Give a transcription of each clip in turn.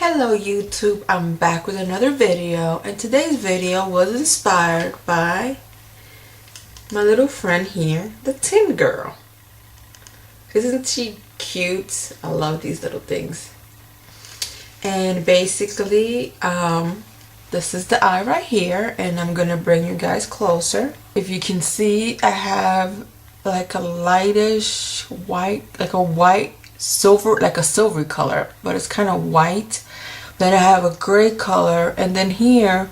Hello YouTube, I'm back with another video, and today's video was inspired by my little friend here, the Tin Girl. Isn't she cute? I love these little things. And basically, this is the eye right here, and I'm gonna bring you guys closer. If you can see, I have like a lightish white, like a silvery color, but it's kind of white. Then I have a gray color, and then here,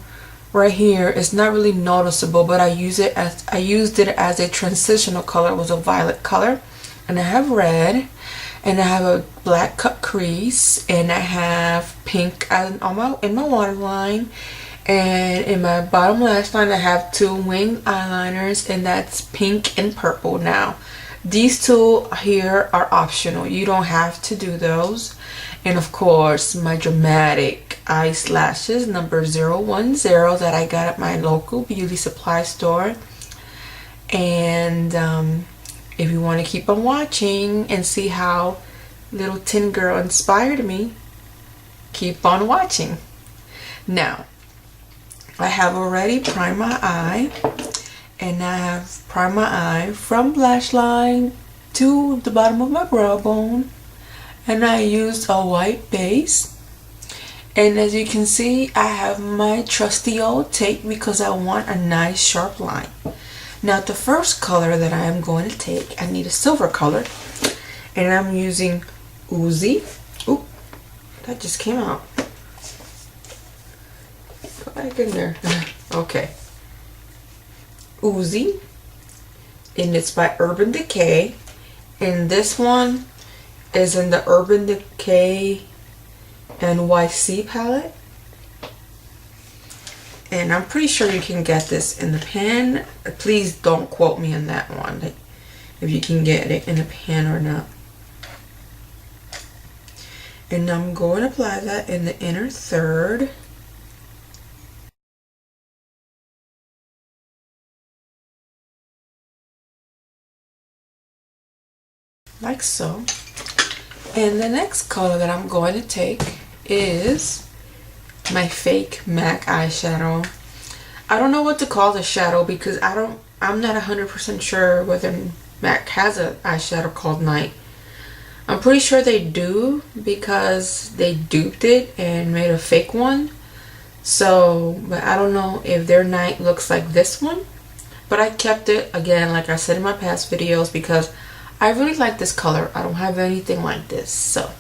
right here, it's not really noticeable, but I used it as a transitional color. It was a violet color. And I have red, and I have a black cut crease, and I have pink in my waterline, and in my bottom lash line I have two wing eyeliners, and that's pink and purple. Now these two here are optional, you don't have to do those. And of course, my dramatic ice lashes number 010 that I got at my local beauty supply store. And if you want to keep on watching and see how little Tin Girl inspired me, keep on watching. Now, I have already primed my eye, and I have primed my eye from lash line to the bottom of my brow bone, and I used a white base. And as you can see, I have my trusty old tape because I want a nice sharp line. Now the first color that I am going to take, I need a silver color, and I'm using Uzi. Oop, that just came out. Go back in there. Okay. Uzi, and it's by Urban Decay, and this one is in the Urban Decay NYC palette. And I'm pretty sure you can get this in the pan. Please don't quote me on that one, like, if you can get it in a pan or not. And I'm going to apply that in the inner third. Like so. And the next color that I'm going to take is my fake MAC eyeshadow. I don't know what to call the shadow because I'm not 100% sure whether MAC has an eyeshadow called Night. I'm pretty sure they do because they duped it and made a fake one. So, but I don't know if their Night looks like this one. But I kept it, again, like I said in my past videos, because I really like this color. I don't have anything like this. So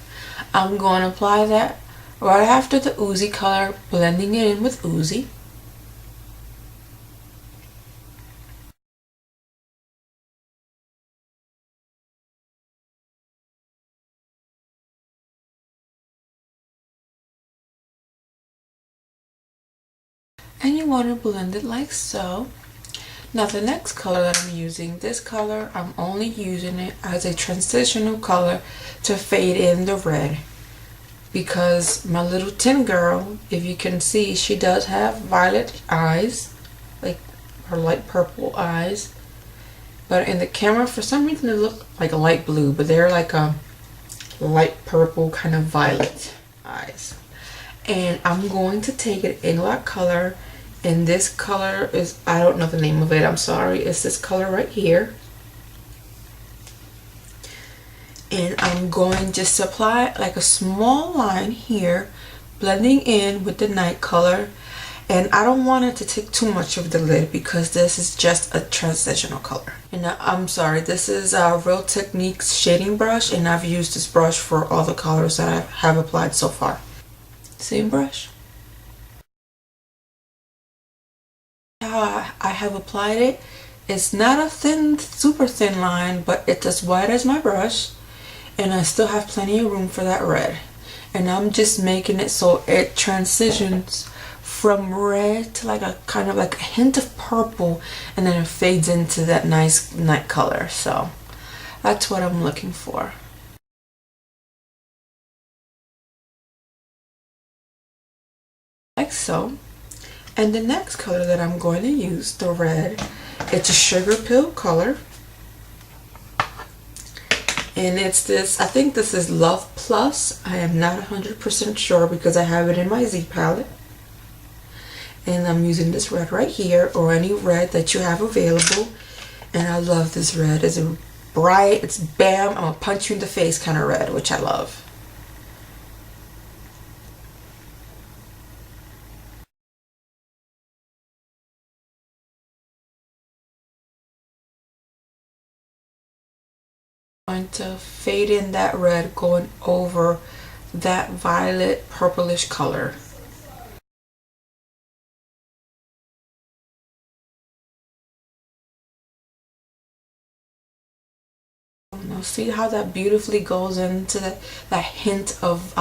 I'm going to apply that right after the Uzi color, blending it in with Uzi. And you want to blend it like so. Now the next color that I'm using, this color, I'm only using it as a transitional color to fade in the red. Because my little Tin Girl, if you can see, she does have violet eyes, like her light purple eyes. But in the camera, for some reason, they look like a light blue, but they're like a light purple kind of violet eyes. And I'm going to take it in what color, and this color is, I don't know the name of it, I'm sorry, it's this color right here. And I'm going just to apply like a small line here, blending in with the Night color. And I don't want it to take too much of the lid because this is just a transitional color. And I'm sorry, this is a Real Techniques shading brush, and I've used this brush for all the colors that I have applied so far. Same brush. How I have applied it, it's not a thin, super thin line, but it's as wide as my brush. And I still have plenty of room for that red. And I'm just making it so it transitions from red to like a kind of like a hint of purple, and then it fades into that nice Night color. So that's what I'm looking for. Like so. And the next color that I'm going to use, the red, it's a Sugar Pill color. And it's this, I think this is Love Plus. I am not 100% sure because I have it in my Z palette. And I'm using this red right here, or any red that you have available. And I love this red. It's a bright, it's bam, I'm gonna punch you in the face kind of red, which I love. I'm going to fade in that red going over that violet purplish color. Now see how that beautifully goes into that hint of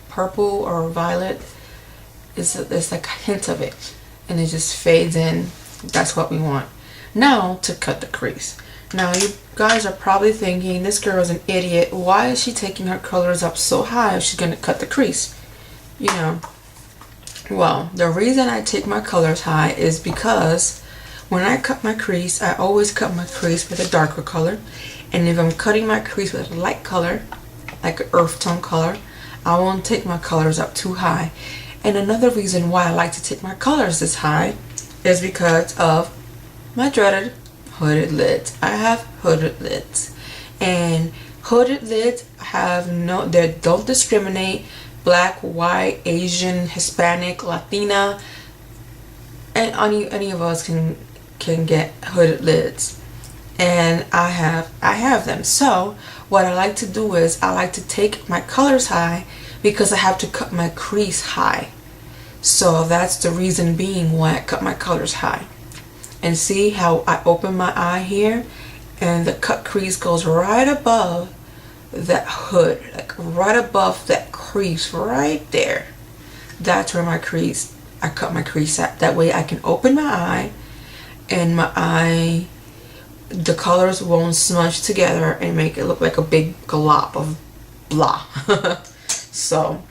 purple or violet. It's like a hint of it, and it just fades in. That's what we want. Now to cut the crease. Now you guys are probably thinking, this girl is an idiot. Why is she taking her colors up so high if she's gonna cut the crease? You know, well, the reason I take my colors high is because when I cut my crease, I always cut my crease with a darker color. And if I'm cutting my crease with a light color, like an earth tone color, I won't take my colors up too high. And another reason why I like to take my colors this high is because of my dreaded hooded lids. I have hooded lids. And hooded lids have they don't discriminate. Black, white, Asian, Hispanic, Latina, and any of us can get hooded lids. And I have them. So what I like to do is I like to take my colors high because I have to cut my crease high. So that's the reason being why I cut my colors high. And see how I open my eye here, and the cut crease goes right above that hood, like right above that crease right there. That's where my crease, I cut my crease at. That way I can open my eye, and my eye, the colors won't smudge together and make it look like a big glop of blah. So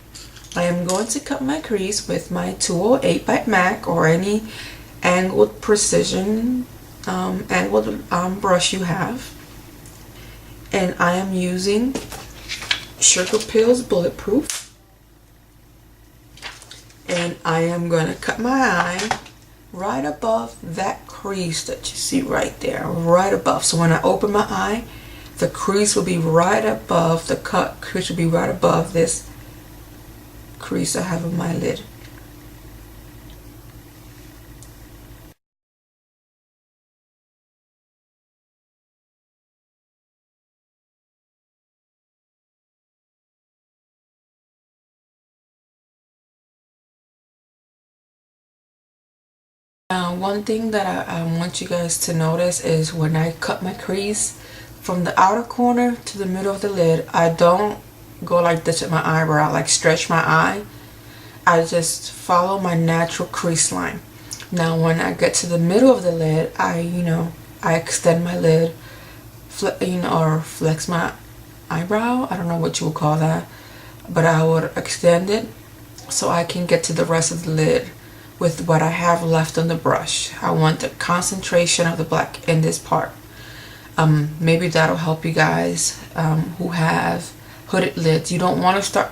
I am going to cut my crease with my 208 by MAC, or any angled precision angled brush you have. And I am using Sugar Pills Bulletproof. And I am going to cut my eye right above that crease that you see right there, right above. So when I open my eye, the crease will be right above, the cut crease will be right above this crease I have in my lid. One thing that I want you guys to notice is when I cut my crease from the outer corner to the middle of the lid, I don't go like this with my eyebrow, like stretch my eye. I just follow my natural crease line. Now when I get to the middle of the lid, I extend my lid, or flex my eyebrow. I don't know what you would call that, but I would extend it so I can get to the rest of the lid with what I have left on the brush. I want the concentration of the black in this part. Maybe that'll help you guys who have hooded lids. You don't want to start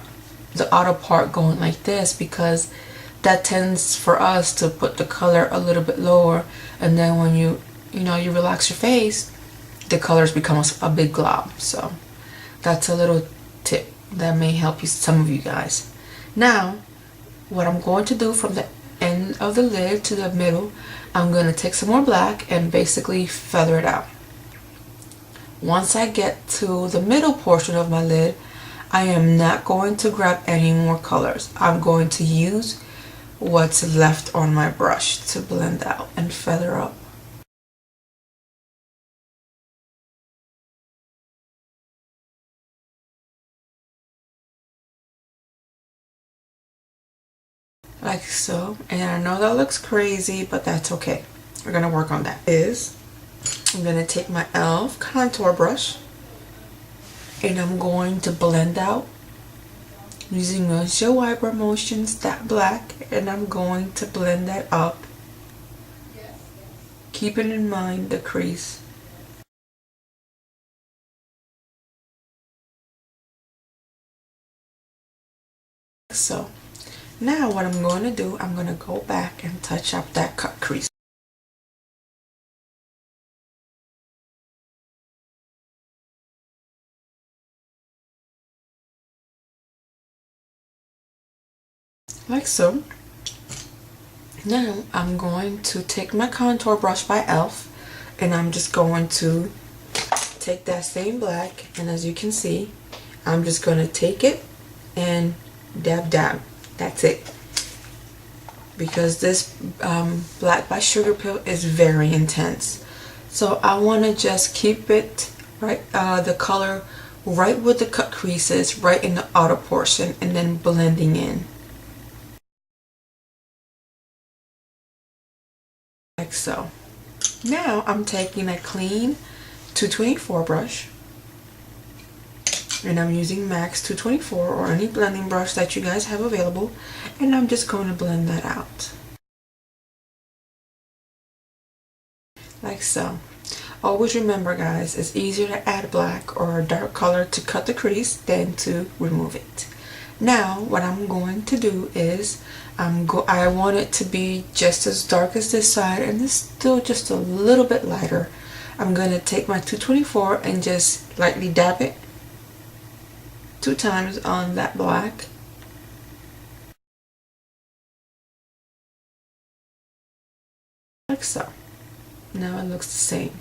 the outer part going like this, because that tends for us to put the color a little bit lower, and then when you relax your face, the colors become a big glob. So that's a little tip that may help you, some of you guys. Now what I'm going to do from the end of the lid to the middle, I'm going to take some more black and basically feather it out. Once I get to the middle portion of my lid, I am not going to grab any more colors. I'm going to use what's left on my brush to blend out and feather up. Like so. And I know that looks crazy, but that's okay. We're going to work on that. I'm going to take my e.l.f. contour brush, and I'm going to blend out using a Joe Wiper Motions that black, and I'm going to blend that up, keeping in mind the crease. So now what I'm going to do, I'm going to go back and touch up that cut crease. Like so. Now I'm going to take my contour brush by e.l.f. and I'm just going to take that same black, and as you can see, I'm just going to take it and dab dab. That's it. Because this black by Sugarpill is very intense. So I want to just keep it right, the color right with the cut creases, right in the outer portion, and then blending in. Like so. Now I'm taking a clean 224 brush, and I'm using MAC's 224 or any blending brush that you guys have available, and I'm just going to blend that out. Like so. Always remember, guys, it's easier to add black or a dark color to cut the crease than to remove it. Now what I'm going to do is I want it to be just as dark as this side and it's still just a little bit lighter. I'm going to take my 224 and just lightly dab it 2 times on that black. Like so. Now it looks the same.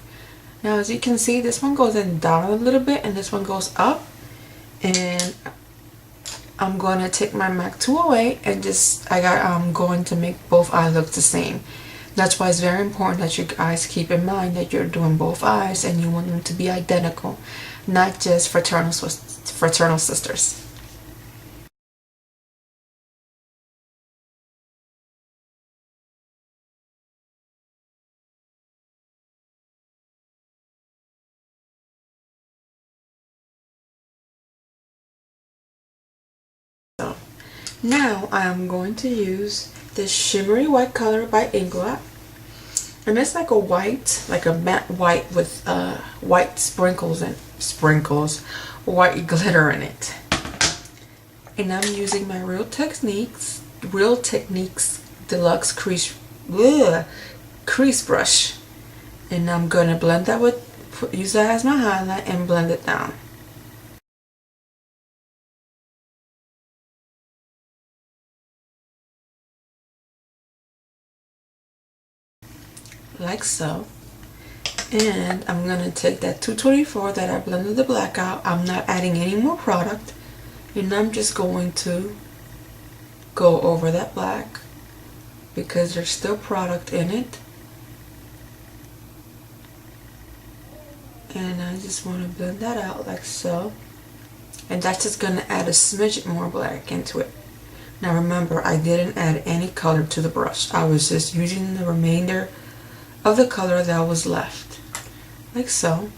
Now as you can see, this one goes in down a little bit and this one goes up, and I'm going to take my MAC 208 and I'm going to make both eyes look the same. That's why it's very important that you guys keep in mind that you're doing both eyes and you want them to be identical, not just fraternal sisters. So now I am going to use this shimmery white color by Inglot, and it's like a white, like a matte white with white white glitter in it. And I'm using my Real Techniques Deluxe Crease brush, and I'm gonna blend that use that as my highlight and blend it down. Like so. And I'm gonna take that 224 that I blended the black out. I'm not adding any more product, and I'm just going to go over that black because there's still product in it, and I just want to blend that out like so. And that's just going to add a smidge more black into it. Now remember, I didn't add any color to the brush. I was just using the remainder of the color that was left, like so.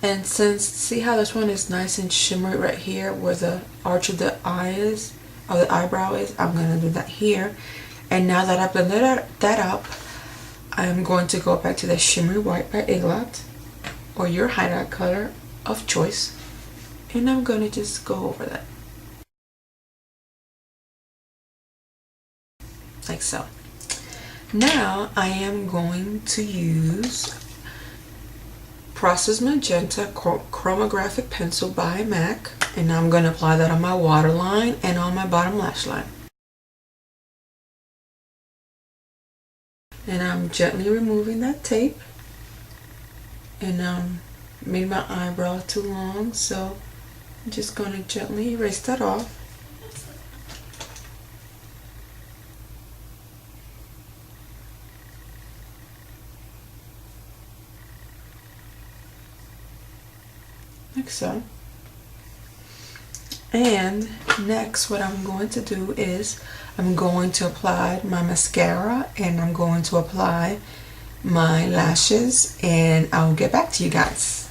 And see how this one is nice and shimmery right here where the arch of the eye is, or the eyebrow is, I'm going to do that here. And now that I've blended that up, I'm going to go back to the shimmery white by Inglot or your highlight color of choice, and I'm going to just go over that like so. Now I am going to use Process Magenta Chromographic Pencil by MAC, and I'm going to apply that on my waterline and on my bottom lash line. And I'm gently removing that tape, and made my eyebrow too long, so I'm just going to gently erase that off. Like so. And next what I'm going to do is I'm going to apply my mascara, and I'm going to apply my lashes, and I'll get back to you guys.